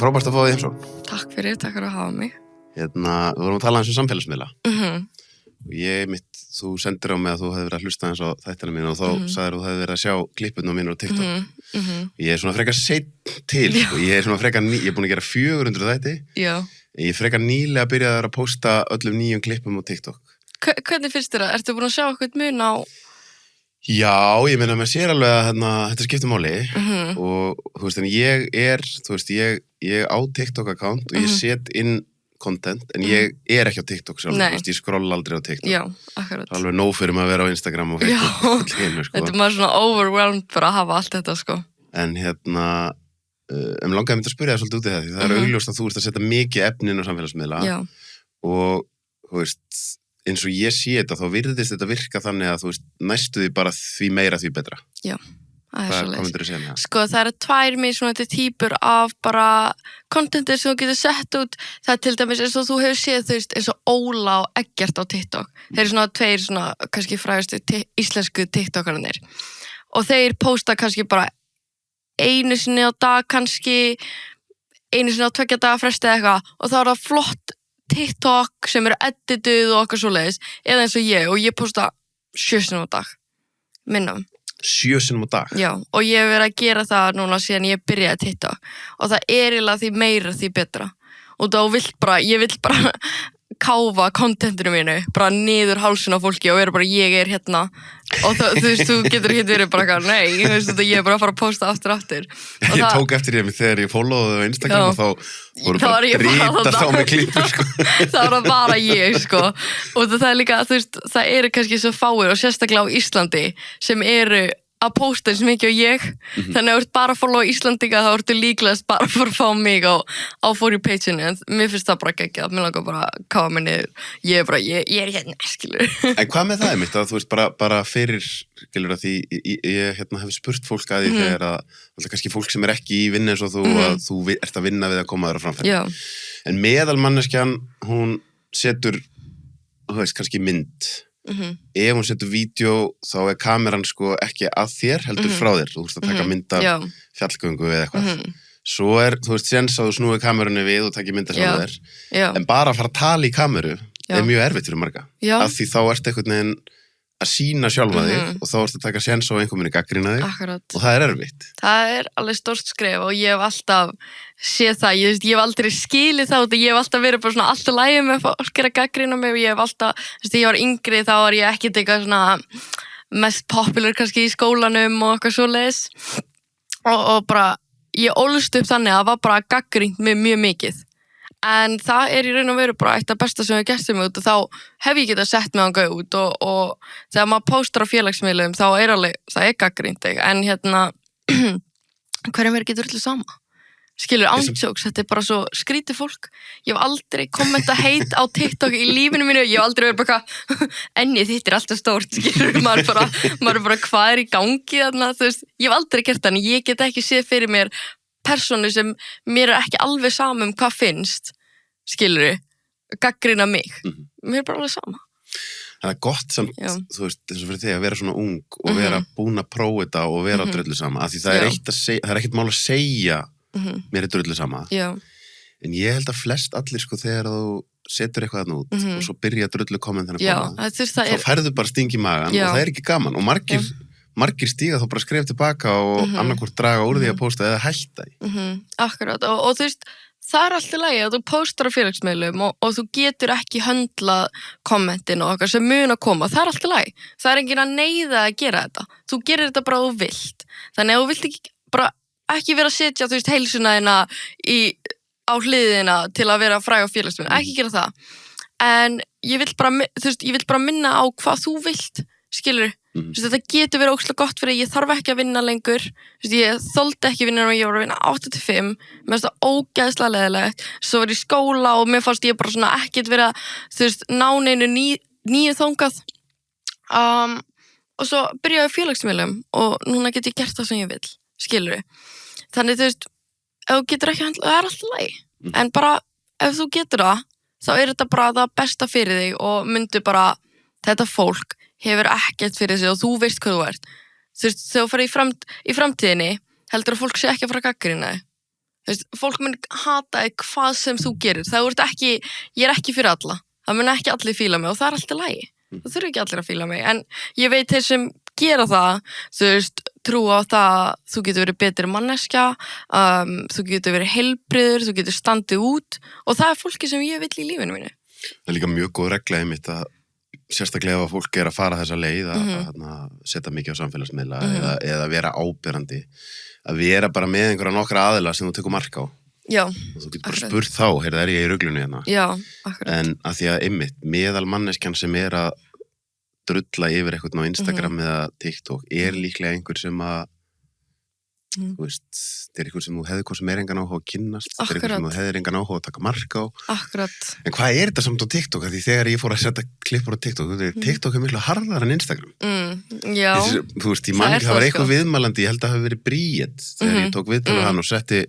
Frábært að fá þig heimsókn. Takk fyrir að hafa mig. Við vorum að tala eins samfélagsmiðla. Mhm. Þú sendir á mig að þú hefði verið að hlusta eins á þættina mín og þá sagðir þú hefði verið að sjá klippurnar mínur á TikTok. Ég svona frekar seinn til, og ég er búin að gera 400 þætti. Já. Ég frekar nýlega byrjaði að posta öllum nýjum klippum á TikTok. Hvernig finnst þér það? Ertu búin að sjá eitthvað mun á? Já, ég meina með sér alveg að þetta skiptir máli og þú veist, en ég á TikTok-account og ég set inn content, en ég er ekki á TikTok sjálf, þú veist, ég skroll aldrei á TikTok. Já, akkurat. Það er alveg nóg fyrir mig að vera á Instagram og Facebook. Já, þetta er maður svona overwhelmed bara að hafa allt þetta, sko. En langaði mig að spyrja það svolítið út í það, því það er augljóst að þú ert að setja mikið efni inn á samfélagsmiðla. Já. Og, þú veist, eins og ég sé þetta, þá virðist þetta virka þannig að, þú veist, næstu því bara því meira því betra. Já. Hvað myndirðu segja með það? Sko, það eru 2 mismunandi típur af bara kontentir sem þú getur sett út. Það er til dæmis eins og þú hefur séð, þú veist, eins og Óla og Eggert á TikTok. Þeir eru svona 2 svona, kannski frægustu íslensku TikTokarnir. Og þeir posta kannski bara einu sinni á dag, kannski einu sinni á 2 daga fresti eða eitthvað. Og þá er það flott TikTok sem eru edituð og okkar svoleiðis. Eða eins og ég posta 7 sinnum á dag. Minnum. 7 sinnum á dag? Já, og ég hef verið að gera það núna síðan ég byrjaði TikTok og það er eiginlega því meira því betra og þá ég vill bara káfa kontentinu mínu bara niður hálsinn á fólki og vera bara ég er hérna og þú veist, þú getur ekki verið bara eitthvað, nei, þú veist, ég er bara að fara að posta aftur Ég tók eftir því þegar ég followði á Instagram og þá voru bara drítast á mig klippur, sko. Það var það bara ég, sko, og það er líka, þú veist, það eru kannski svo fáir og sérstaklega á Íslandi sem eru að posta eins mikið og ég, þannig að þú ert bara að followa Íslandinga, þá ertu líklegast bara að fara að fá mig á For You page-inu, en mér finnst það bara geggjað, mér langar bara að kafa mig niður, ég er hérna, skilur. En hvað með það mitt, að þú veist, bara fyrir, skilur, að því, ég hef spurt fólk að því þegar að, alltaf kannski fólk sem er ekki í vinnu eins og þú, að þú ert að vinna við að koma þér á framfæri. Já. En meðalmanneskjan, hún setur, þú veist, kannski mynd, ef hún setur vídeo þá er kameran sko ekki að þér heldur frá þér, þú veist að taka mynd af fjallgöngu eða eitthvað svo er, þú veist, séns að þú snúi kamerunni við og takir mynda sjálf þér en bara að fara að tala í kameru er mjög erfitt fyrir marga af því þá ert einhvern veginn að sína sjálfa þig og þá ert að taka séns á einhvern veginn gagnrýna þig og það er erfitt. Það er alveg stórt skref og ég hef alltaf séð það, ég hef aldrei skilið það og ég hef alltaf verið bara svona alltaf lægið með fólk að gagnrýna mig og ég hef alltaf, þú veist, ég var yngri þá var ég ekkert eitthvað svona mest popular kannski í skólanum og eitthvað svoleiðis og bara, ég ólst upp þannig að það var bara gagnrýnt mig mjög mikið. En það er í raun og veru bara eitt af besta sem ég hef gert sem mig út og þá hef ég getað sett mig ánga út og þegar maður póstar á félagsmiðlum þá er alveg, það er gagnrýnt en hverjum getur allir sama? Skilur, ándjóks, þetta er bara svo skrítið fólk. Ég hef aldrei kommentað heit á TikTok í lífinu mínu, ég hef aldrei verið bara ennið þitt er alltaf stórt, skilur, maður er bara hvað er í gangi þarna, þú veist, ég hef aldrei gert það en ég get ekki séð fyrir mér persónu sem mér er ekki alveg sama hvað finnst, skilur gagnrýna mig, mér er bara alveg sama. Það er gott samt, þú veist, eins og fyrir þig að vera svona ung og vera búin að prófa þetta og vera á drullu sama, af því það er ekkert mál að segja mér er drullu sama. En ég held að flest allir, sko, þegar þú setur eitthvað þarna út og svo byrja drullu kommentin að koma, þá færðu bara sting í magan og það er ekki gaman og margir stíga þá bara skref tilbaka og annarkvort draga úr því að posta eða hætta því. Akkurat, og þú veist, það er alltaf lægi að þú postar á félagsmiðlum og þú getur ekki höndlað kommentin og okkar sem mun að koma, það er alltaf lægi. Það er enginn að neyða að gera þetta. Þú gerir þetta bara þú vilt. Þannig að þú vilt ekki vera að setja, þú veist, heilsuna þína á hliðina til að vera fræg á félagsmiðlum, ekki gera það. En ég vill bara minna á hvað þú vilt, skilur. Þetta getur verið ógeðslega gott fyrir ég þarf ekki að vinna lengur ég þoldi ekki vinna og ég var að vinna 8-5 mér finnst það ógeðslega leiðilegt svo var ég í skóla og mér fannst ég bara svona ekkert vera ná neinu nýju þangað og svo byrjaði félagsmiðlum og núna get ég gert það sem ég vil skilurðu þannig þú veist ef þú getur ekki handla það er alltaf leið en bara ef þú getur það þá er þetta bara það besta fyrir þig og myndu bara þetta fólk hefur ekkert fyrir sig og þú veist hvað þú ert. Þú veist, þegar þú farið í framtíðinni, heldur að fólk sé ekki að fara að gagnrýna þig. Þú veist, fólk mun hata hvað sem þú gerir. Ég er ekki fyrir alla. Það mun ekki allir fíla mig og það alltaf lagi. Það þurfi ekki allir að fíla mig. En ég veit þeir sem gera það, þú veist, trúa á það, þú getur verið betri manneskja, þú getur verið heilbrigður, þú getur standið út og það fólki sem ég vill í lífinu mínu. Það líka mjög góð regla einmitt að sérstaklega ef fólk að fara þessa leið að setja mikið á samfélagsmiðla eða vera áberandi, að vera bara með einhverja nokkra aðila sem þú tekur mark á. Já, og þú getur bara spurt þá, er ég í ruglunni hérna? Já, akkurat. En að því að einmitt, meðal manneskjan sem að drulla yfir eitthvað á Instagram eða TikTok líklega einhver sem að þú veist, þetta einhver sem þú hefði hvað sem engan áhuga að kynnast, þetta einhver sem þú hefði engan áhuga að taka mark á. Akkurat. En hvað þetta samt á TikTok? Því þegar ég fór að setja klippur á TikTok, TikTok miklu harðar en Instagram. Já. Þú veist, ég man ekki, það var eitthvað viðmælandi, ég held að það hafi verið Bríet þegar ég tók viðtal á hann og setti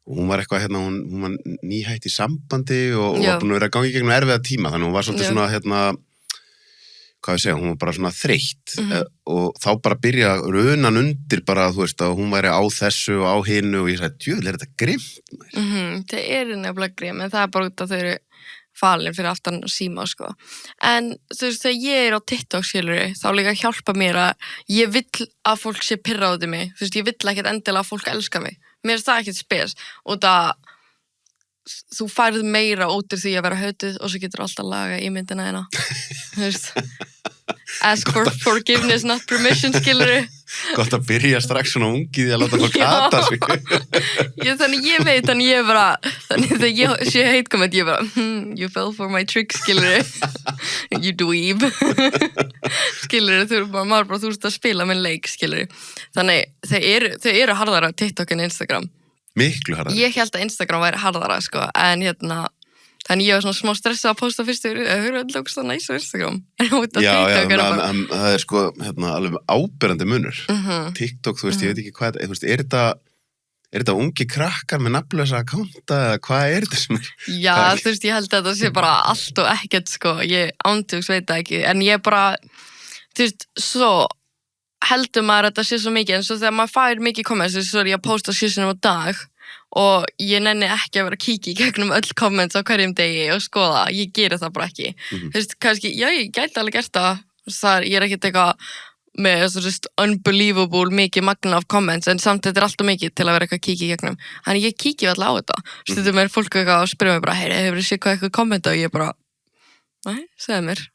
og hún var eitthvað, hún var nýhætt í sambandi og var búin að vera að gangi gegnum erfiða tíma, þannig hún var svolítið svona, hvað ég segja, hún var bara svona þreytt og þá bara byrja runan undir bara, þú veist, að hún væri á þessu og á hinu og ég sagði, djöfull, þetta grimt? Það nefnilega grimt, en það bara út að þau eru falin fyrir aftan síma, sko. En þú veist, þegar ég á TikTok, skilurðu, þá líka hjálpa mér að ég vill að fólk sé pirra út í mig, þú veist, ég vill ekkert endilega að fólk elska mig. Mér finnst það ekkert spes og þú færð meira út úr því að vera hötuð og svo getur alltaf laga ímyndina hérna. Þú veist, ask for forgiveness, not permission, skilurðu. Gott að byrja strax svona ungið að láta fólk hata sig. Þannig ég veit, þannig ég bara, þannig þegar ég sé heitkomment, ég bara, you fell for my trick, skilurðu. You dweeb. Skilurðu, maður bara, þú veist að spila með leik, skilurðu. Þannig, þau eru harðara á TikTok en Instagram. Miklu harðara. Ég held að Instagram væri harðara, sko, en þannig ég var svona smá stressað að posta fyrstu það er alltaf okkur svo næs á Instagram. Já, það er sko, alveg áberandi munur. TikTok, þú veist, ég veit ekki hvað, þú veist, er þetta ungi krakkar með nafnlausa akkánta, eða hvað þetta sem er? Já, þú veist, ég held að þetta sé bara allt og ekkert, sko, ég ándjóks veit það ekki, en ég bara, þú veist, svo heldur maður að þetta sé svo mikið, en svo þegar maður fær mikið comments, svo er ég að posta 7 sinnum á dag og ég nenni ekki að vera að kíkja í gegnum öll comments á hverjum degi og skoða, ég geri það bara ekki. Þú veist, kannski, já, ég gæti alveg gert það, ég er ekkert eitthvað með svona unbelievable mikið magna af comments, en samt þetta er alltaf mikið til að vera eitthvað að kíkja í gegnum. Þannig ég kíkja alltaf á þetta. Stundum er fólk eitthvað að spyrja mig bara, hefur þið séð hvað eitthvað kommenta og ég bara, nei, segðu mér.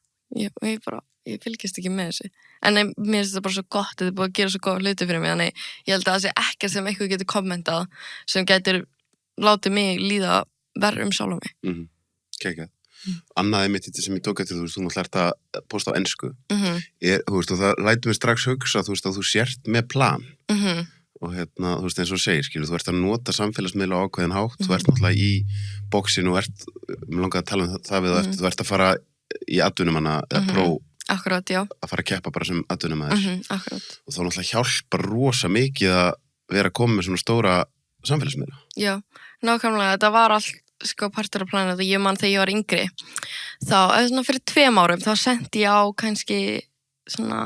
Ég fylgist ekki með þessu. En mér finnst þetta bara svo gott, þetta er búið að gera svo góð hluti fyrir mig, þannig ég held að það sé ekkert sem eitthvað getur kommentað sem getur látið mig líða verð sjálf á mig. Kekjað. Annað einmitt þetta sem ég tók eftir, þú veist, þú ætlar að posta á ensku. Þú veist, og það lætur mig strax hugsa, þú veist, að þú sért með plan. Og þú veist, eins og segir, skilur, þú ert að nota samfélagsmiðla á ákveðin hátt, þú ert náttúrulega í bóksinu og mér langar að tala um það við þú ert að fara í atvinnumanna eða Akkurat, já. Að fara að keppa bara sem atvinnumæður. Akkurat. Og þá náttúrulega hjálpar rosa mikið að vera að koma með svona stóra samfélagsmiðla. Já, nákvæmlega, þetta var allt sko partur af planinu, þetta ég man þegar ég var yngri. Þá, eða svona fyrir 2 árum, þá sendi ég á kannski svona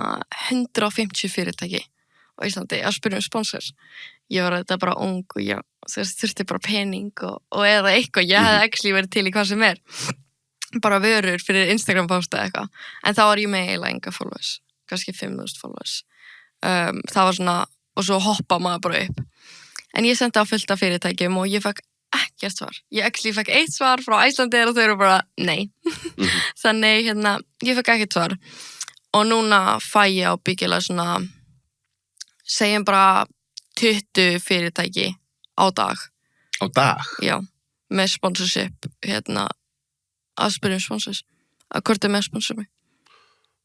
150 fyrirtæki á Íslandi að spyrja sponsors. Ég var þetta bara ung og ég þurfti bara pening og eða eitthvað, ég hefði ekki verið til í hvað sem er. Bara vörur fyrir Instagram posta eitthvað, en þá var ég með eiginlega enga followers, kannski 5.000 followers. Það var svona, og svo hoppa maður bara upp. En ég sendi á fullt af fyrirtækjum og ég fekk ekkert svar. Ég fekk 1 svar frá Icelandair og þau eru bara, nei. Þannig, ég fekk ekkert svar. Og núna fæ ég á byggilega svona, segjum bara 20 fyrirtæki á dag. Á dag? Já, með sponsorship, að spyrja sponsors, að hvort er með sponsor mig.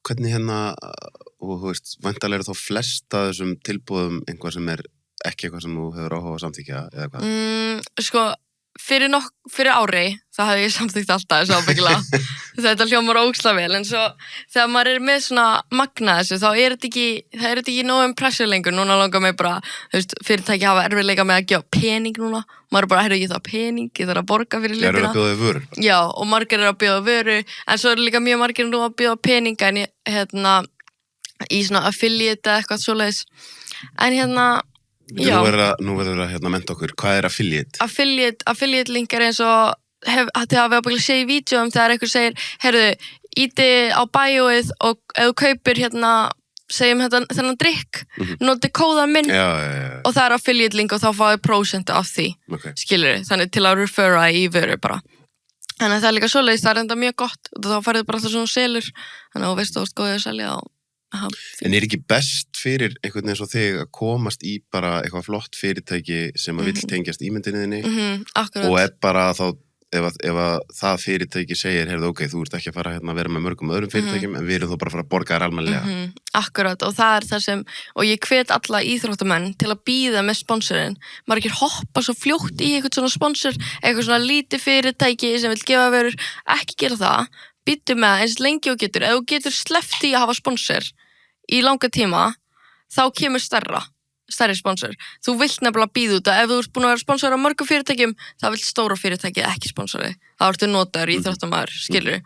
Hvernig og þú veist, væntanlega eru þá flest af þessum tilboðum einhvað sem er ekki eitthvað sem þú hefur áhuga að samþykkja eða hvað? Sko, fyrir ári, það hefði ég samþykkt alltaf þessu ábyggilega. Þetta hljómar ógeðslega vel, en svo þegar maður er með svona magna þessu, þá er þetta ekki nóg pressure lengur. Núna langar mig bara, þú veist, fyrirtæki hafa erfiðleika með að gefa pening núna. Maður er bara, ég það pening, ég þarf að borga fyrir hlutina. Eru að bjóða vörur? Já, og margir eru að bjóða vöru, en svo eru líka mjög margir nú að bjóða peninga en í svona affiliate eða eitthvað svoleiðis. En Nú verður að hérna menta okkur, hvað er affiliate? Affiliate link eins og þið hafa ábyggilega séð í vídeóum þegar einhver segir, heyrðu, íti á bioið og ef þú kaupir hérna, segjum þennan drykk, noti kóðan minn og það er affiliate link og þá fáið prósentu af því, skilurðu, þannig til að refera í vöru bara. Þannig að það er líka svoleiðis, það er enda mjög gott og þá færðu bara alltaf svona selur, þannig að þú veist þú ert góðið að selja á. En er ekki best fyrir einhvern veginn svo þig að komast í bara eitthvað flott fyrirtæki sem að vill tengjast ímyndinniðinni og er bara þá ef að það fyrirtæki segir, heyrðu, ok, þú ert ekki að fara hérna að vera með mörgum öðrum fyrirtækjum en við erum þó bara að fara að borga þér almennilega. Akkurat, og það er það sem, og ég hvet alla íþróttamenn til að bíða með sponsorinn. Maður ekki hoppa svo fljótt í eitthvað svona sponsor, eitthvað svona lítið fyrirtæki sem vil gefa verur, ekki gera það, býttu með það eins lengi og getur. Ef þú getur sleppt í að hafa sponsor í langa tíma, þá kemur stærri sponsor. Þú vilt nefnilega bíða út að ef þú ert búin að vera sponsor á mörgum fyrirtækjum, þá vilt stóra fyrirtæki ekki sponsori. Þá ertu notaður íþróttamaður, skilur.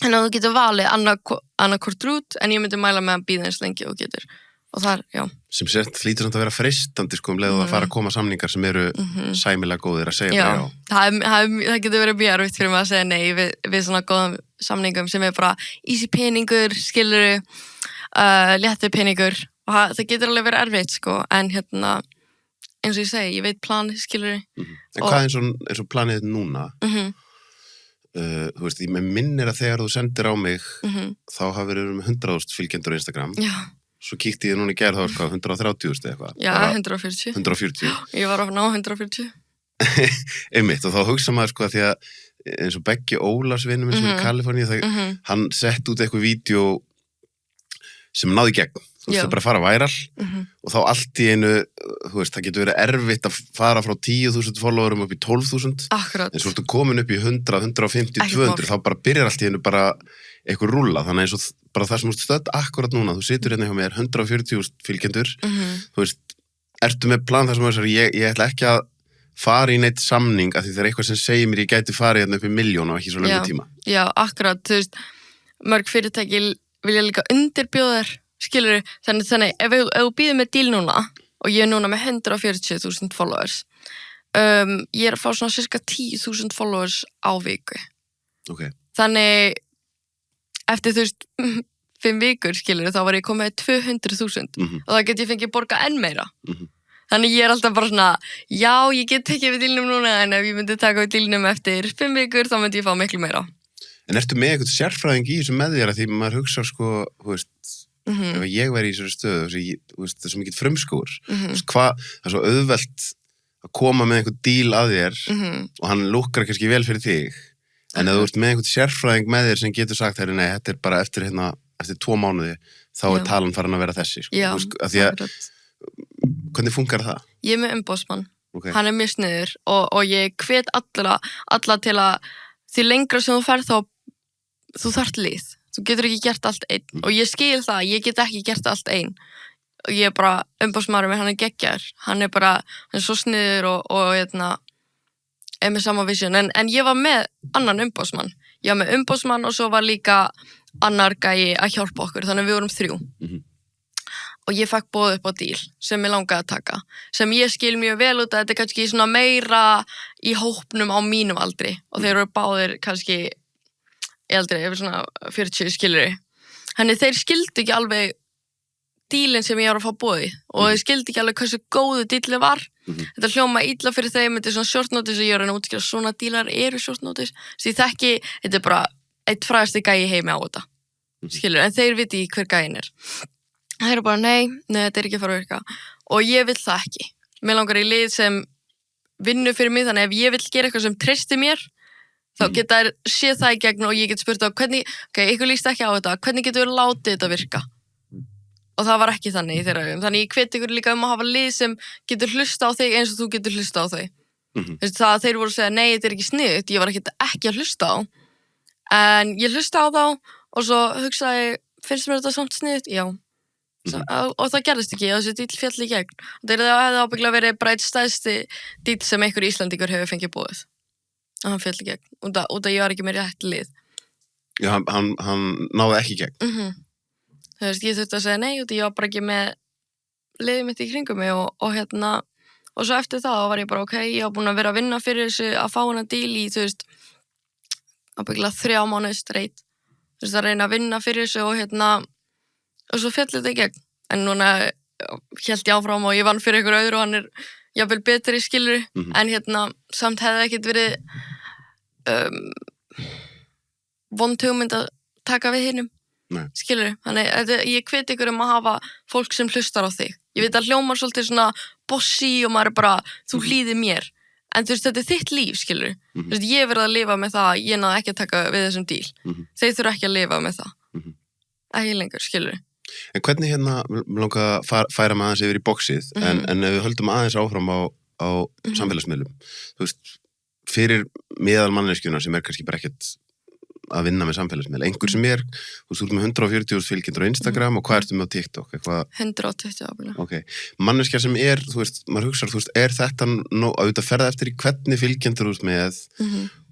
En þú getur valið annarkvort rút, en ég myndi mæla með að bíða eins lengi og getur. Og það er, Sem sett hlýtur samt að vera freistandi, sko, leið að fara að koma samningar sem eru sæmilega góðir að segja bara það getur verið mjög erfitt fyrir mig að segja nei við svona góðum samningum sem er bara easy peningur, skilur, léttir peningur. Og það getur alveg verið erfitt, sko, en hérna, eins og ég segi, ég veit planið, skilur. En hvað eins og planið núna? Þú veist, ég minnir að þegar þú sendir á mig, þá hafa verið 100.000 fylgjendur á Instagram. Svo kíkti ég núna í gerð, þá var 130.000 eitthvað. Já, 140. 140. Ég var að ná 140. Einmitt, og þá hugsa maður, sko, að því að eins og Beggi Ólarsvinur minn sem er í Kaliforníu, hann sett út eitthvað vídeo sem náði gegn. Þú veist, það bara fara væral og þá allt í einu, þú veist, það getur verið erfitt að fara frá 10.000 followerum upp í 12.000. Akkurat. En svo ertu komin upp í 100, 150, 200, þá bara byrjar allt í einu bara eitthvað rúlla. Þannig eins og bara það sem þú stödd akkurat núna, þú situr hérna hjá mér 140.000 fylgjendur, þú veist, ertu með plan þar sem þú veist, ég ætla ekki að fara í neitt samning af því það er eitthvað sem segir mér ég gæti farið hérna upp í 1.000.000 á ekki svo löngu tíma. Já, akkurat, þú veist, mörg fyrirtæki vilja líka undirbjóða þér, skilur, þannig ef þú býður með díl núna og ég er núna með 140.000 followers, ég er að fá svona cirka 10.000 followers á viku. Okay. Þannig eftir þú veist 5 vikur, skilur, þá var ég komið með 200.000 og þá get ég fengið borga enn meira. Þannig ég er alltaf bara svona, já, ég get tekið við dílnum núna, en ef ég myndi taka við dílnum eftir 5 vikur, þá myndi ég fá miklu meira. En ertu með eitthvað sérfræðing í þessu með þér að því maður hugsa, sko, þú veist, ef ég væri í þessari stöðu, þú veist, það er svo mikið frumskóur, það er svo auðvelt að koma með einhvern díl að þér og hann lukkar kannski vel fyrir þig, en ef þú ert með einhvern sérfræðing með þér sem getur sagt, nei, þetta er bara eftir 2 mánuði, þá er talan farin að vera þessi, sko. Já, Hvernig funkar það? Ég er með umboðsmann, hann er mjög sniður og ég hvet alla til að því lengra sem þú ferð þá þú þarft lið, þú getur ekki gert allt einn og ég skil það, ég get ekki gert allt einn og ég er bara umboðsmaður með hann er geggjar, hann er svo sniður og er með sama vision, en ég var með annan umboðsmann, ég var með umboðsmann og svo var líka annar gæi að hjálpa okkur, þannig við vorum 3 og ég fekk boð upp á díl sem ég langaði að taka, sem ég skil mjög vel út að þetta er kannski svona meira í hópnum á mínum aldri og þeir eru báðir kannski eldri, yfir svona 40 skilur. Þannig þeir skildu ekki alveg dílinn sem ég var að fá boði og þeir skildu ekki alveg hversu góðu dílinn var. Þetta hljóma illa fyrir þeim, þetta er svona short notice og ég er að útskýra svona dílar eru short notice. Svo ég þekki, þetta er bara eitt frægasti gæi heimi á þetta, skilur, en þeir viti hver gæin er. Það eru bara, nei, þetta er ekki að fara að virka og ég vil það ekki. Mér langar í lið sem vinnu fyrir mig, þannig ef ég vil gera eitthvað sem treysti mér, þá geta þær séð það í gegn og ég get spurt á hvernig, ykkur líst ekki á þetta, hvernig getur við látið þetta virka? Og það var ekki þannig í þeirra augum. Þannig ég hvet ykkur líka að hafa lið sem getur hlusta á þig eins og þú getur hlusta á þau. Það að þeir voru að segja, nei, þetta er ekki sniðugt, ég var ekki að hlusta á, en ég hlusta á þá og svo hugsaði, finnst mér þetta samt sniðugt? Já. Og það gerðist ekki og þessi díl féll í gegn og það hefði ábyggilega verið bara eitt stærsti díl sem einhver Íslendingur hefur fengið boðið og hann féll í gegn út að ég var ekki með rétt lið. Já, hann náði ekki í gegn. Þú veist, ég þurfti að segja nei og ég var bara ekki með liðið mitt í kringum mig og svo eftir það var ég bara ég var búin að vera að vinna fyrir þessu að fá hana díl í, þú veist, ábyggilega 3 mánuði straight, þú veist, að reyna að vinna fyrir þessu og svo féll þetta í gegn, en núna hélt ég áfram og ég vann fyrir ykkur öðru og hann jafnvel betri, skilur, en samt hefði ekkert verið vond hugmynd að taka við hinum, skilur, þannig ég hvet ykkur að hafa fólk sem hlustar á þig. Ég veit að hljómar svolítið svona bossy og maður bara, þú hlýðir mér, en þú veist, þetta þitt líf, skilur, þú veist, ég verið að lifa með það, ég náði ekki að taka við þessum díl, þeir þurfa ekki að lifa með það, ekki lengur, skilur. En hvernig mér langar að færa með aðeins yfir í boxið, en ef við höldum aðeins áfram á samfélagsmiðlum, þú veist, fyrir meðal manneskjuna sem kannski bara ekkert að vinna með samfélagsmiðl, einhver sem þú veist, með 140.000 fylgjendur á Instagram og hvað ertu með á TikTok? 120 ábyggilega. Ok, manneskja sem þú veist, maður hugsar, þú veist, þetta að ferða eftir í hvernig fylgjendur þú veist með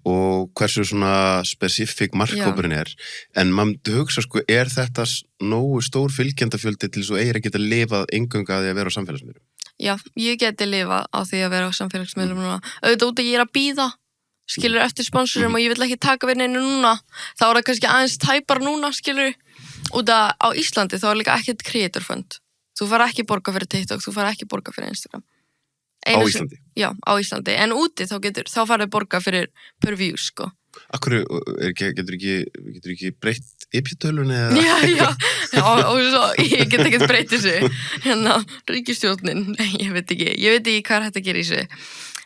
og hversu svona spesifík markhópurinn en maður hugsa, sko, þetta nógu stór fylgjendafjöldi til þess að eigir að geta lifað eingöngu að því að vera á samfélagsmiðlum? Já, ég geti lifað á því að vera á samfélagsmiðlum núna, auðvitað út að ég að bíða, skilur, eftir sponsorum og ég vil ekki taka við neinu núna, þá það kannski aðeins tæpar núna, skilur, út að á Íslandi þá líka ekkert creator fund, þú fara ekki borga fyrir TikTok, þú fara ekki borga fyrir Instagram. Á Íslandi? Já, á Íslandi, en úti þá farið borga fyrir per view, sko. Akkur, getur ekki breytt IP-tölunni eða? Já, og svo, ég get ekki breytt þessu, ríkisstjórnin, ég veit ekki hvað þetta gerir í þessu.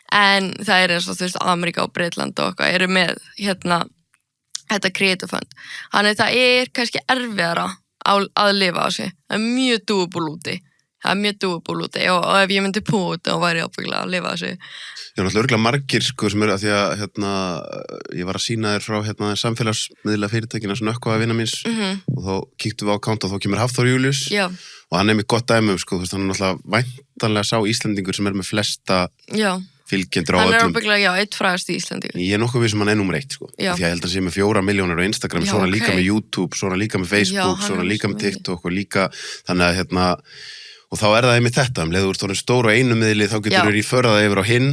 En það eins og, þú veist, Ameríka og Bretland og eitthvað eru með, þetta creator fund. Þannig það kannski erfiðara að lifa á sig. Það mjög doable úti. Og ef ég myndi púa út, þá væri ég ábyggilega að lifa á sig. Já, náttúrulega örgulega margir, sko, sem að því að, ég var að sýna þér frá, samfélagsmiðla fyrirtækina sem ökkvað að vinna míns og þá kíktum við á account og þá kemur Hafþór Július og hann mér gott dæmi, sko, þú veist, hann náttúrulega væntanlega sá Íslendingur sem með flesta fylgjendur á öllum. Hann ábyggilega, einn frægasti Íslendingur. Ég nokkuð við sem hann númer 1, sko. Því að ég held að sé með 4 milljónir á Instagram, svona líka með YouTube, svona líka með Facebook, svona líka með TikTok og líka, þannig að og þá það einmitt þetta, leður þú ert stór á einu miðli, þá getur þú í förðað yfir á hinn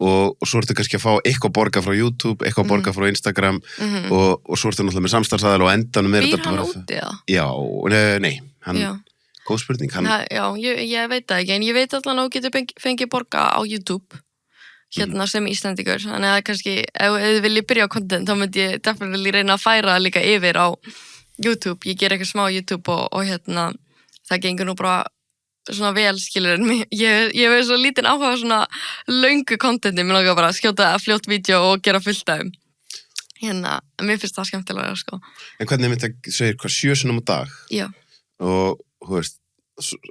og svo ertu kannski að fá eitthvað borga frá YouTube, eitthvað borga frá Instagram og svo ertu náttúrulega með samstarfsaðal og endanum Býr hann úti, eða? Já, nei, góð spurning. Já, ég veit það ekki, en ég veit allan að þú getur fengið borga á YouTube, sem Íslendingur, þannig að kannski, ef þið viljið byrja á content, þá myndi ég definitely reyna að færa það líka yfir á YouTube, ég ger eitthvað smá YouTube og það gengur nú bara svona vel, skilur, en ég veið svo lítinn áhuga svona löngu contenti, mér langar bara að skjóta fljótt vídeo og gera fullt af þeim. Mér finnst það skemmtilega, sko. En hvernig þetta segir, hvað 7 sinnum á dag? Já. Og, þú veist,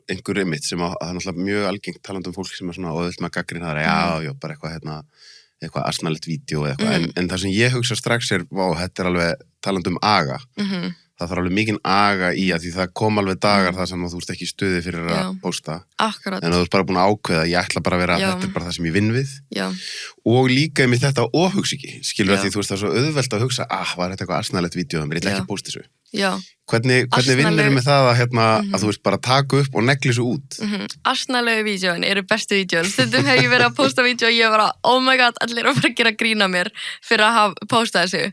einhver einmitt sem það náttúrulega mjög algengt talandi fólk sem svona óðvöld með gagnrýna það já, bara eitthvað asnalegt vídeo eða eitthvað, en það sem ég hugsa strax þetta alveg talandi aga. Það þarf alveg mikinn aga í að því það kom alveg dagar þar sem þú ert ekki í stuði fyrir að posta. Akkurat. En þú ert bara búin að ákveða að ég ætla bara að vera, þetta bara það sem ég vinn við. Já. Og líka með þetta ofhugsiki, skilur því þú veist það er svo auðvelt að hugsa, var þetta eitthvað asnalegt vídeo, en ég ætla ekki að posta þessu. Já. Hvernig vinnur með það að þú veist bara taka upp og negli þessu út? Asnalegu vídeóin eru bestu vídeóin. Stundum hef ég verið að posta vídeo og ég bara, oh my god, allir að fara að gera grína mér fyrir að hafa postað þessu.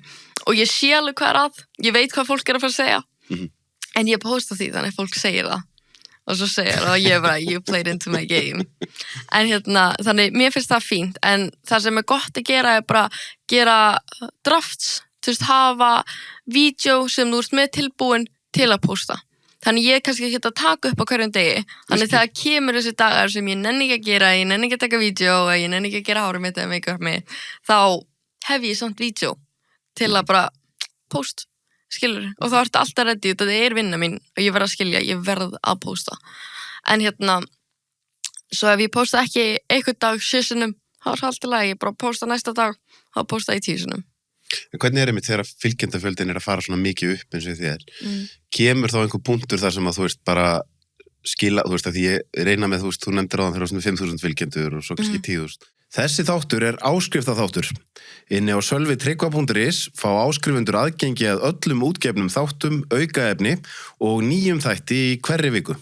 Og ég sé alveg hvað að, ég veit hvað fólk að fara að segja, en ég posta því þannig að fólk segir það. Og svo segir það og ég bara, you played into my game. En þannig, mér finnst það fínt, en það sem gott að gera bara gera drafts, þú veist, hafa vídeo sem þú ert með tilbúin til að posta. Þannig ég kannski ekki að taka upp á hverjum degi. Þannig þegar kemur þessi dagar sem ég nenni ekki að gera, ég nenni ekki að taka vídeo, ég nenni ekki að gera hárið mitt eða make-up mitt, þá hef ég samt vídeo til að bara post, skilur, og þá ertu alltaf ready, þetta vinna mín og ég verð að skilja, ég verð að posta. En svo ef ég posta ekki einhvern dag 7 sinnum, þá það alltaf lagi, ég bara posta næsta dag, þá posta ég 10 sinnum. En hvernig einmitt þegar fylgjendafjöldin að fara svona mikið upp eins og þér? Kemur þá einhver punktur þar sem að þú veist bara skila, þú veist að ég reyna með, þú nefndir á þann þegar 5.000 fylgjendur og svo kannski 10.000. Þessi þáttur áskriftaþáttur. Inni á sölvitryggva.is fá áskrifundur aðgengi að öllum útgefnum þáttum, aukaefni og nýjum þætti í hverri viku.